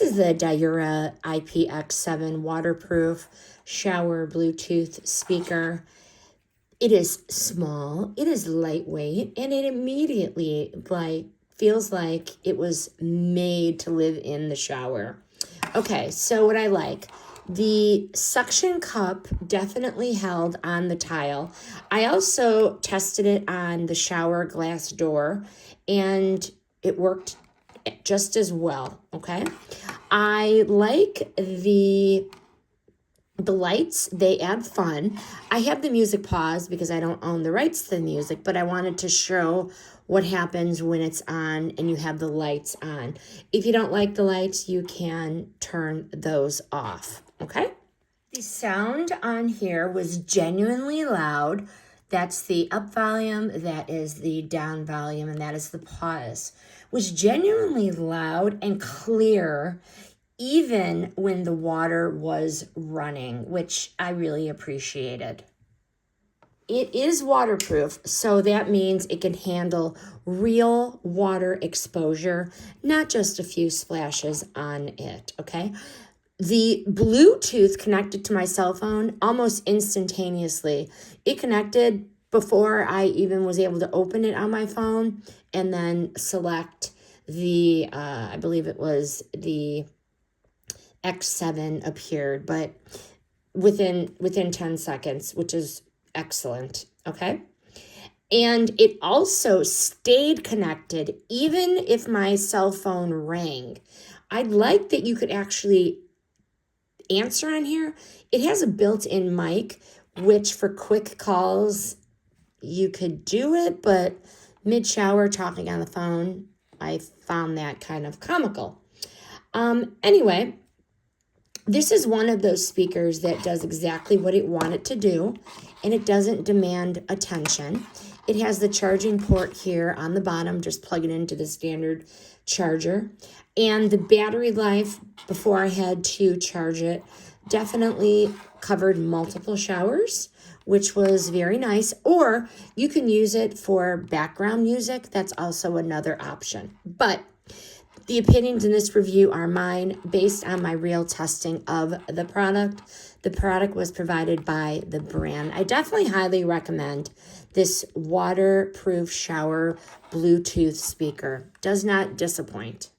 this is the Diura IPX7 waterproof shower Bluetooth speaker. It is small, it is lightweight, and it immediately feels like it was made to live in the shower. Okay, so what I like, the suction cup definitely held on the tile. I also tested it on the shower glass door, and it worked just as well, okay? I like the lights, they add fun. I have the music paused because I don't own the rights to the music, but I wanted to show what happens when it's on and you have the lights on. If you don't like the lights, you can turn those off, okay? The sound on here was genuinely loud. That's the up volume, that is the down volume, and that is the pause. Was genuinely loud and clear, even when the water was running, which I really appreciated. It is waterproof, so that means it can handle real water exposure, not just a few splashes on it, okay? The Bluetooth connected to my cell phone almost instantaneously. It connected before I even was able to open it on my phone and then select the, I believe it was the IPX7 appeared, but within 10 seconds, which is excellent, okay? And it also stayed connected even if my cell phone rang. I like that you could actually answer on here. It has a built-in mic, which for quick calls, you could do it, but mid-shower talking on the phone, I found that kind of comical. Anyway, this is one of those speakers that does exactly what it wanted to do, and it doesn't demand attention. It has the charging port here on the bottom, just plug it into the standard charger. And the battery life, before I had to charge it, definitely covered multiple showers, which was very nice. Or you can use it for background music. That's also another option. But the opinions in this review are mine based on my real testing of the product. The product was provided by the brand. I definitely highly recommend this waterproof shower Bluetooth speaker. Does not disappoint.